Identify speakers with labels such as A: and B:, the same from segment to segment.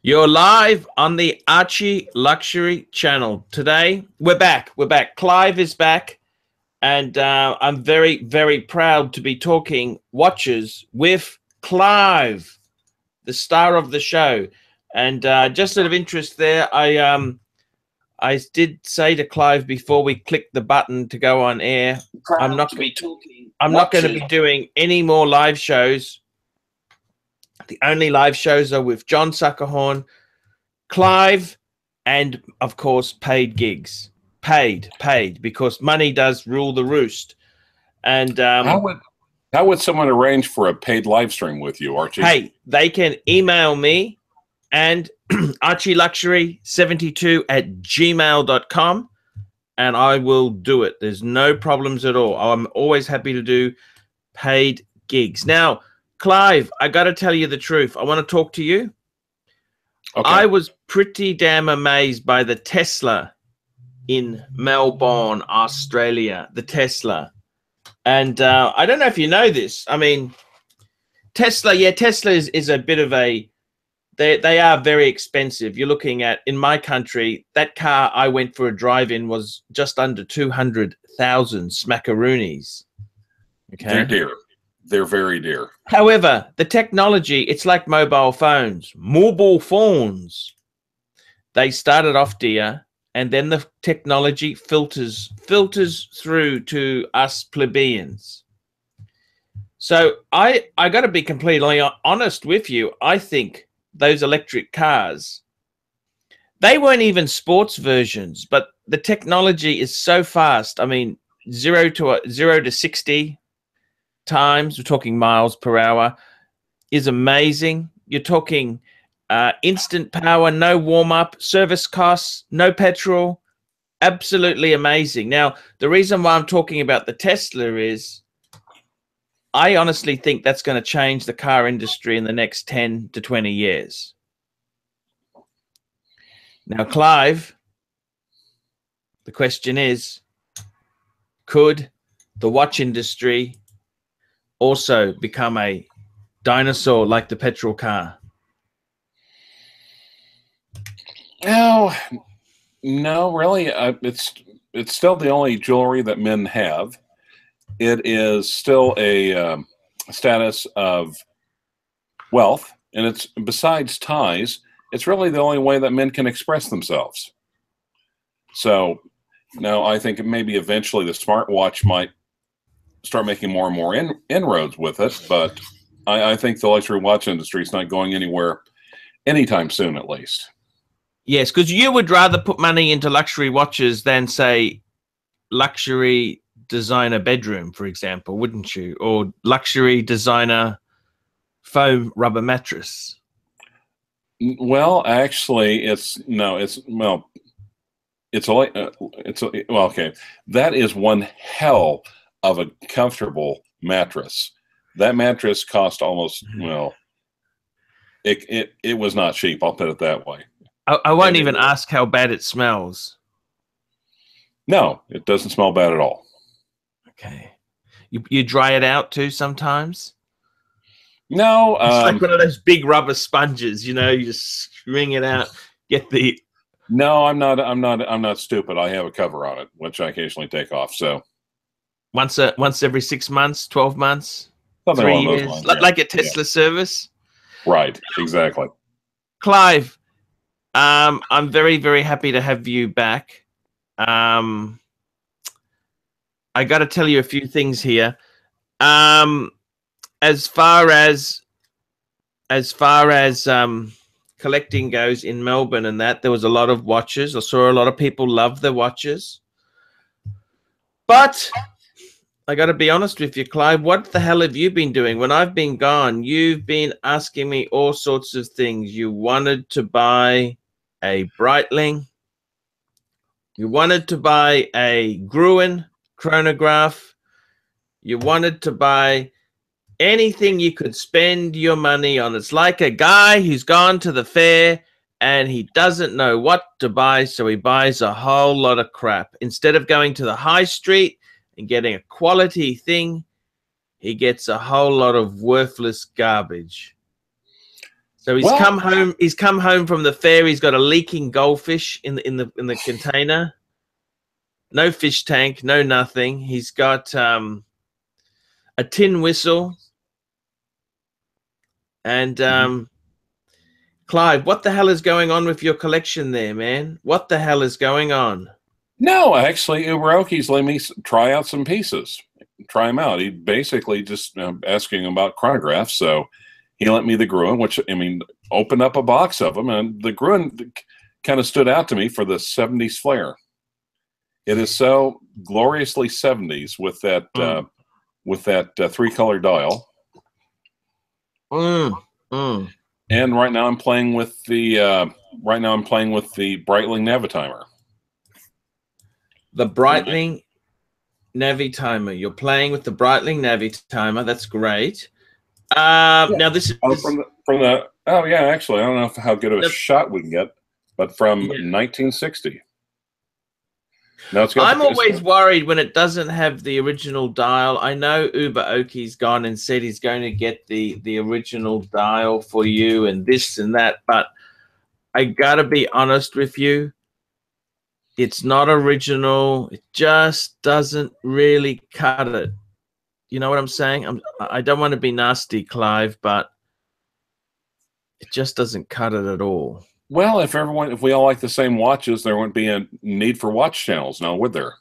A: You're live on the Archie Luxury channel. Today, we're back. Clive is back, and I'm very, very proud to be talking watches with Clive, the star of the show. And just out of interest there, I did say to Clive before we clicked the button to go on air, I'm not going to be doing any more live shows. The only live shows are with John Suckerhorn, Clive, and of course paid gigs. Paid, because money does rule the roost. And
B: how would someone arrange for a paid live stream with you, Archie?
A: Hey, they can email me and ArchieLuxury72@gmail.com, and I will do it. There's no problems at all. I'm always happy to do paid gigs. Now, Clive, I got to tell you the truth. I want to talk to you. Okay. I was pretty damn amazed by the Tesla in Melbourne, Australia. The Tesla. And I don't know if you know this. I mean, Tesla is a bit of a... They are very expensive. You're looking at, in my country, that car I went for a drive in was just under 200,000 smackaroonies. Okay.
B: They're dear. They're very dear.
A: However, the technology, it's like mobile phones. Mobile phones. They started off dear, and then the technology filters through to us plebeians. So I got to be completely honest with you. I think those electric cars, they weren't even sports versions, but the technology is so fast. I mean, 0 to 60 times, we're talking miles per hour, is amazing. You're talking instant power, no warm-up, service costs, no petrol. Absolutely amazing. Now, the reason why I'm talking about the Tesla is I honestly think that's going to change the car industry in the next 10 to 20 years. Now, Clive, the question is, could the watch industry also become a dinosaur like the petrol car?
B: No, really. It's still the only jewelry that men have. It is still a status of wealth, and it's, besides ties, it's really the only way that men can express themselves. So, now I think maybe eventually the smartwatch might start making more and more inroads with it, but I think the luxury watch industry is not going anywhere anytime soon, at least.
A: Yes, because you would rather put money into luxury watches than, say, luxury designer bedroom, for example, wouldn't you? Or luxury designer foam rubber mattress.
B: Well, actually, okay. That is one hell of a comfortable mattress. That mattress cost almost, well, it was not cheap, I'll put it that way.
A: I won't even ask how bad it smells.
B: No, it doesn't smell bad at all.
A: Okay. You dry it out too sometimes?
B: No.
A: It's like one of those big rubber sponges, you know, you just wring it out, get the...
B: No, I'm not stupid. I have a cover on it, which I occasionally take off, so...
A: Once every 6 months, 12 months,
B: something
A: 3
B: along those
A: years,
B: lines,
A: like a Tesla service.
B: Right, exactly.
A: Clive, I'm very, very happy to have you back. I got to tell you a few things here. As far as collecting goes in Melbourne and that, there was a lot of watches. I saw a lot of people love the watches. But I got to be honest with you, Clive, what the hell have you been doing? When I've been gone, you've been asking me all sorts of things. You wanted to buy a Breitling. You wanted to buy a Gruen chronograph. You wanted to buy anything you could spend your money on. It's like a guy who's gone to the fair and he doesn't know what to buy, so he buys a whole lot of crap. Instead of going to the high street and getting a quality thing, he gets a whole lot of worthless garbage. So he's come home. He's come home from the fair. He's got a leaking goldfish in the container. No fish tank. No nothing. He's got a tin whistle. And Clive, what the hell is going on with your collection there, man? What the hell is going on?
B: No, actually, Uberoki's let me try out some pieces. Try them out. He basically just asking about chronographs, so he lent me the Gruen, which, I mean, opened up a box of them, and the Gruen kind of stood out to me for the 70s flair. It is so gloriously 70s with that three-color dial. And right now I'm playing with the Breitling Navitimer. The
A: Breitling Navitimer. You're playing with the Breitling Navitimer. That's great. Now this is
B: from the oh yeah, actually I don't know how good of a shot we can get, but from 1960. No, I'm
A: always worried when it doesn't have the original dial. I know Uberoki's gone and said he's going to get the original dial for you and this and that, but I gotta be honest with you. It's not original. It just doesn't really cut it. You know what I'm saying? I don't want to be nasty, Clive, but it just doesn't cut it at all.
B: Well, if we all like the same watches, there wouldn't be a need for watch channels now, would there?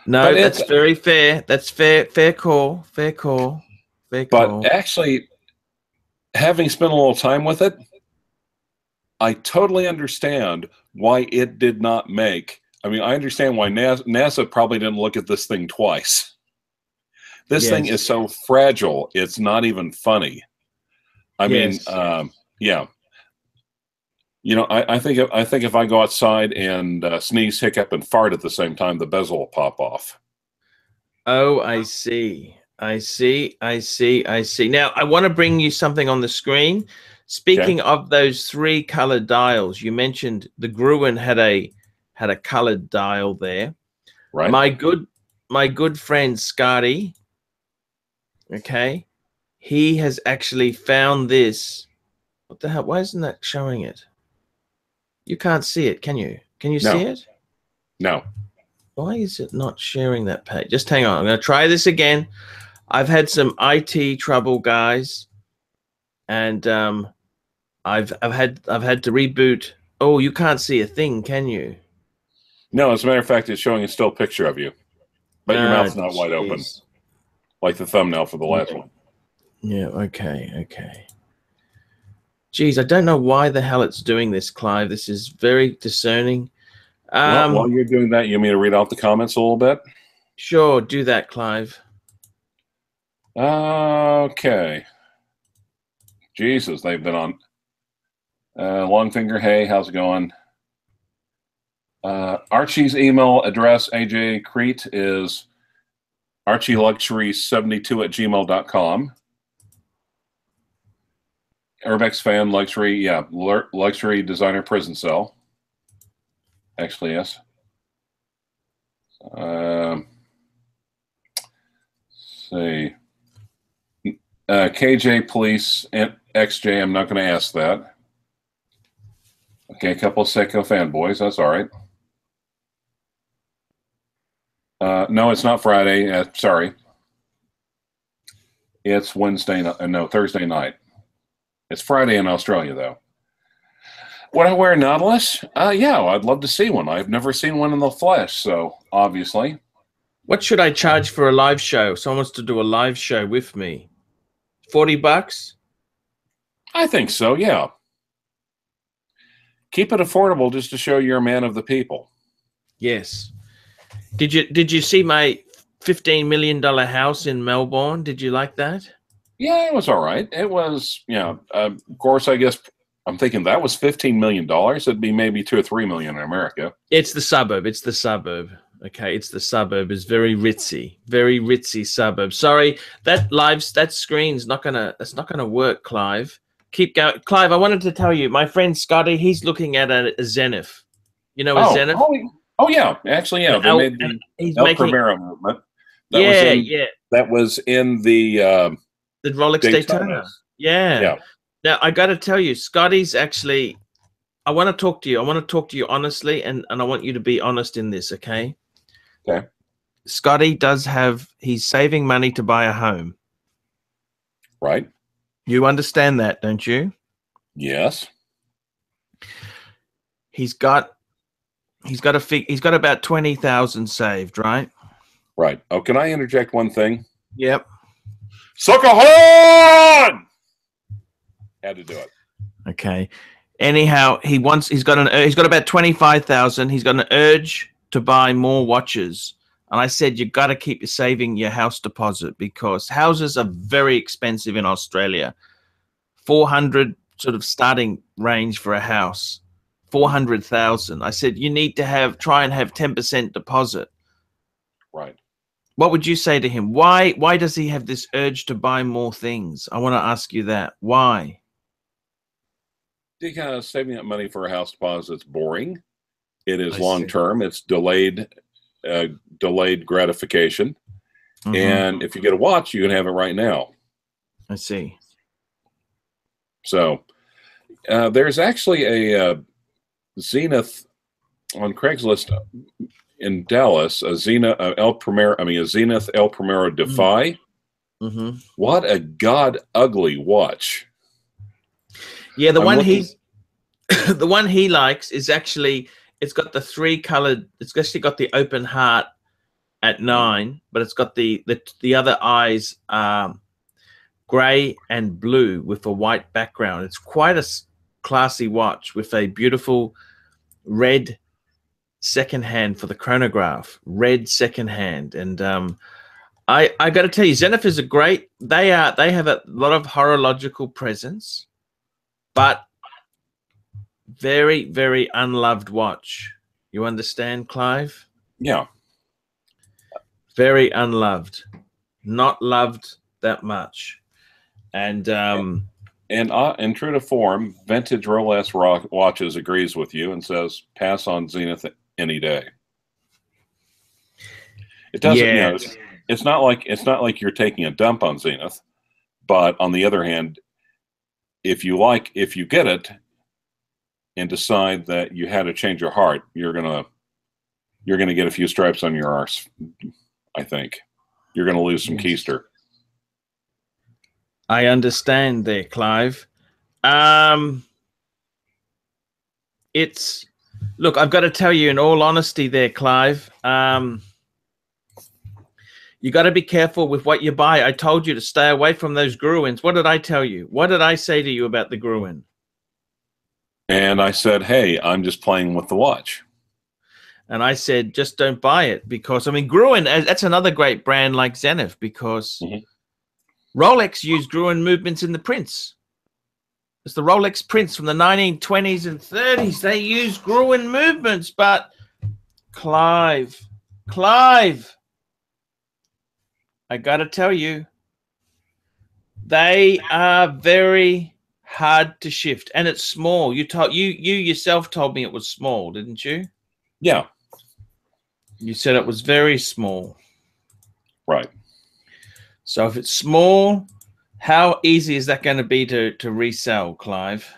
A: No, that's very fair. That's fair call. Fair call.
B: But actually, having spent a little time with it, I totally understand why it did not make. I mean, I understand why NASA probably didn't look at this thing twice. This thing is so fragile; it's not even funny. I mean, yeah. You know, I think if I go outside and sneeze, hiccup, and fart at the same time, the bezel will pop off.
A: Oh, I see. Now, I want to bring you something on the screen. Speaking of those three colored dials, you mentioned the Gruen had a colored dial there.
B: Right.
A: My good friend Scotty, okay, he has actually found this. What the hell? Why isn't that showing it? You can't see it, can you? Can you see it?
B: No. Why
A: is it not sharing that page? Just hang on. I'm going to try this again. I've had some IT trouble, guys, and I've had to reboot. Oh, you can't see a thing, can you?
B: No, as a matter of fact, it's showing a still picture of you, but your mouth's not wide open, like the thumbnail for the last one.
A: Yeah. Okay. Geez, I don't know why the hell it's doing this, Clive. This is very discerning.
B: Well, while you're doing that, you want me to read out the comments a little bit?
A: Sure, do that, Clive.
B: Okay. Jesus, they've been on. Longfinger, hey, how's it going? Archie's email address, AJ Crete, is ArchieLuxury72@gmail.com. Urbex fan, luxury, luxury designer prison cell. Actually, yes. See. KJ Police and XJ, I'm not going to ask that. Okay, a couple of Seiko fanboys, that's all right. No, it's not Friday. Sorry. It's Wednesday, no, Thursday night. It's Friday in Australia, though. Would I wear a Nautilus? Yeah, I'd love to see one. I've never seen one in the flesh, so obviously.
A: What should I charge for a live show? Someone wants to do a live show with me. $40?
B: I think so, yeah. Keep it affordable just to show you're a man of the people.
A: Yes. Did you see my $15 million house in Melbourne? Did you like that?
B: Yeah, it was all right. It was, of course, I guess I'm thinking that was $15 million. It'd be maybe $2 or $3 million in America.
A: It's the suburb. It's the suburb. Okay, it's the suburb. It's very ritzy suburb. Sorry, that screen's not gonna work, Clive. Keep going, Clive. I wanted to tell you, my friend Scotty, he's looking at a Zenith. You know a Zenith?
B: Oh yeah, actually, yeah. They made the El Primero movement. That was in the
A: Rolex Daytona. Yeah. Now I got to tell you, Scotty's actually. I want to talk to you. I want to talk to you honestly, and I want you to be honest in this, okay?
B: Okay.
A: Scotty does have. He's saving money to buy a home.
B: Right.
A: You understand that, don't you?
B: Yes.
A: He's got about 20,000 saved, right?
B: Right. Oh, can I interject one thing?
A: Yep.
B: Sucker horn! Had to do it.
A: Okay. Anyhow, he's got about 25,000. He's got an urge to buy more watches. And I said, you got to keep saving your house deposit because houses are very expensive in Australia. 400 sort of starting range for a house, 400,000. I said, you need to try and have 10% deposit.
B: Right.
A: What would you say to him? Why does he have this urge to buy more things? I want to ask you that. Why?
B: Because saving up money for a house deposit is boring. It is long term. It's delayed gratification. Mm-hmm. And if you get a watch, you can have it right now.
A: I see.
B: So there's actually a Zenith on Craigslist in Dallas, a Zenith El Primero Defy.
A: Mm-hmm.
B: What a god ugly watch.
A: Yeah, the one he likes is actually, it's got the three colored, it's actually got the open heart at 9, but it's got the other eyes gray and blue with a white background. It's quite a classy watch with a beautiful red second hand for the chronograph, red second hand. And I got to tell you, Zenith is they have a lot of horological presence, but very, very unloved watch. You understand, Clive?
B: Yeah.
A: Very unloved, not loved that much. And
B: true to form, Vintage Rolex Watches agrees with you and says, pass on Zenith any day. It doesn't, you know, it's not like you're taking a dump on Zenith, but on the other hand, if you get it and decide that you had to change your heart, you're gonna get a few stripes on your arse. I think you're gonna lose some keister.
A: I understand there, Clive. Look, I've got to tell you in all honesty there, Clive, you got to be careful with what you buy. I told you to stay away from those Gruins. What did I tell you? What did I say to you about the Gruin? And
B: I said, hey, I'm just playing with the watch.
A: And I said, just don't buy it because, I mean, Gruen, that's another great brand like Zenith because Rolex used Gruen movements in the prints. It's the Rolex prints from the 1920s and 30s. They used Gruen movements, but Clive, I got to tell you, they are very hard to shift, and it's small. You yourself told me it was small, didn't you?
B: Yeah.
A: You said it was very small.
B: Right.
A: So if it's small, how easy is that going to be to resell, Clive?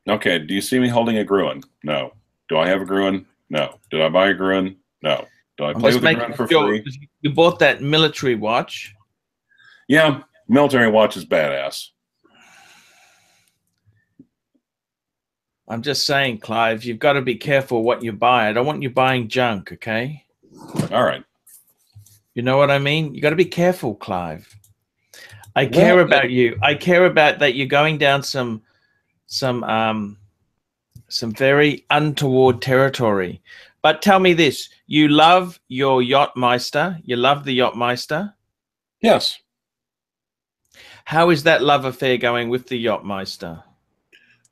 B: Okay. Do you see me holding a Gruen? No. Do I have a Gruen? No. Did I buy a Gruen? No. Do I play with a Gruen for free?
A: You bought that military watch.
B: Yeah. Military watch is badass.
A: I'm just saying, Clive, you've got to be careful what you buy. I don't want you buying junk, okay?
B: All right.
A: You know what I mean? You got to be careful, Clive. I care about you. I care about that you're going down some very untoward territory. But tell me this, you love your Yachtmeister? You love the Yachtmeister?
B: Yes.
A: How is that love affair going with the Yachtmeister?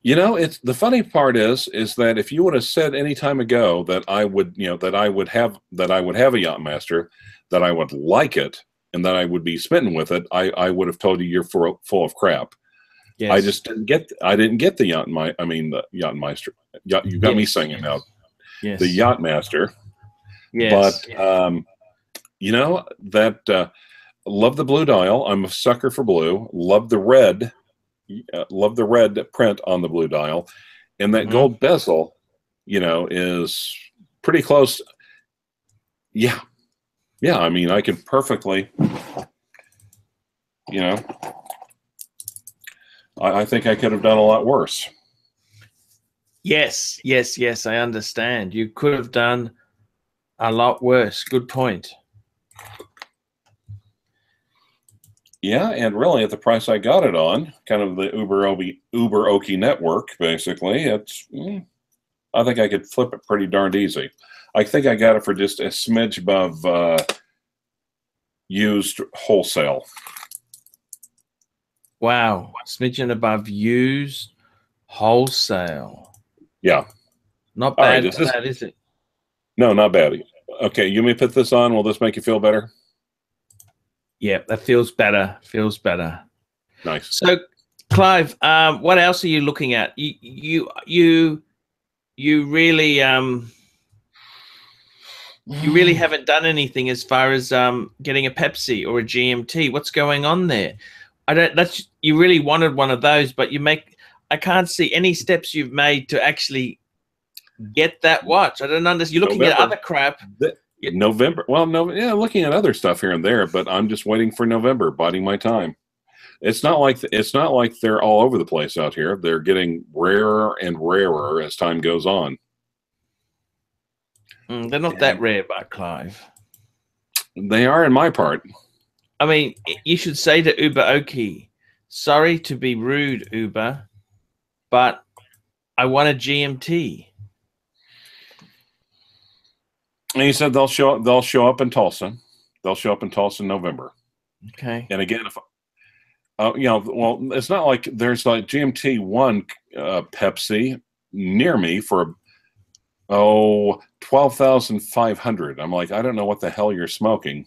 B: You know, it's the funny part is that if you would have said any time ago that I would, you know, that I would have a Yachtmaster, that I would like it, and that I would be smitten with it, I would have told you you're full of crap. Yes. I just didn't get the Yachtmeister. You got me singing now.
A: Yes.
B: The Yachtmaster.
A: Yes.
B: But you know that Love the blue dial. I'm a sucker for blue. Love the red. Love the red print on the blue dial, and that gold bezel, you know, is pretty close. Yeah, yeah. I mean, I can perfectly, you know, I think I could have done a lot worse.
A: Yes, yes, yes. I understand. You could have done a lot worse. Good point.
B: Yeah, and really at the price I got it on, kind of the Uber Oki network, basically, it's, I think I could flip it pretty darned easy. I think I got it for just a smidge above used wholesale.
A: Wow, smidgen above used wholesale.
B: Yeah.
A: Not bad, is it?
B: No, not bad. Okay, you may put this on. Will this make you feel better?
A: Yeah, that feels better. Feels better.
B: Nice.
A: So, Clive, what else are you looking at? You really you really haven't done anything as far as getting a Pepsi or a GMT. What's going on there? You really wanted one of those, but I can't see any steps you've made to actually get that watch. I don't understand. You're looking at other crap.
B: November. Well, no, yeah, looking at other stuff here and there, but I'm just waiting for November, biding my time. It's not like they're all over the place out here. They're getting rarer and rarer as time goes on.
A: They're not that rare, but Clive.
B: They are in my part.
A: I mean, you should say to Uber Oki, sorry to be rude, Uber, but I want a GMT.
B: And he said they'll show up in Tulsa. They'll show up in Tulsa in November.
A: Okay.
B: And again, if you know, well, it's not like there's like GMT1 Pepsi near me for $12,500. I'm like, I don't know what the hell you're smoking.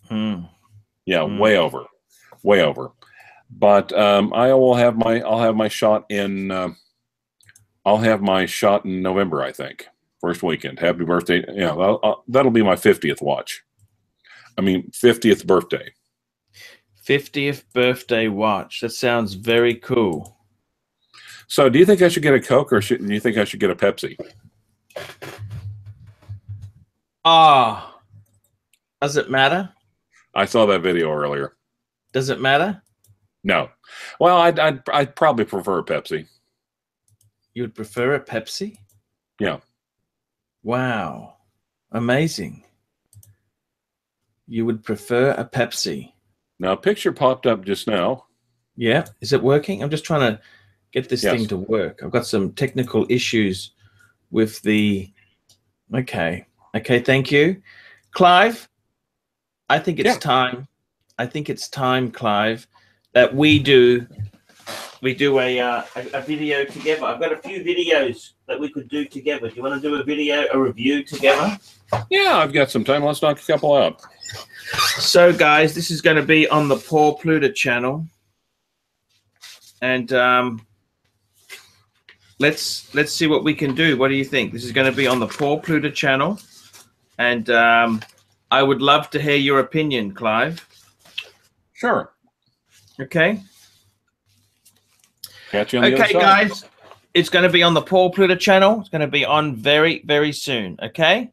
B: Yeah, way over. But I'll have my shot in November, I think. First weekend. Happy birthday. Yeah, that'll be my 50th watch. I mean, 50th birthday.
A: 50th birthday watch. That sounds very cool.
B: So do you think I should get a Coke, or do you think I should get a Pepsi?
A: Does it matter?
B: I saw that video earlier.
A: Does it matter?
B: No. Well, I'd probably prefer a Pepsi.
A: You would prefer a Pepsi?
B: Yeah.
A: Wow. Amazing. You would prefer a Pepsi.
B: Now, a picture popped up just now.
A: Yeah. Is it working? I'm just trying to get this thing to work. I've got some technical issues with the... Okay. Okay, thank you. Clive, I think it's time. I think it's time, Clive, that we do a video together. I've got a few videos that we could do together. Do you want to do a review together?
B: Yeah, I've got some time. Let's knock a couple out.
A: So, guys, this is going to be on the Paul Pluta channel, and let's see what we can do. What do you think? This is going to be on the Paul Pluta channel, and I would love to hear your opinion, Clive.
B: Sure.
A: Okay.
B: Catch you on the other side.
A: Guys, it's going to be on the Paul Pluta channel. It's going to be on very, very soon. Okay.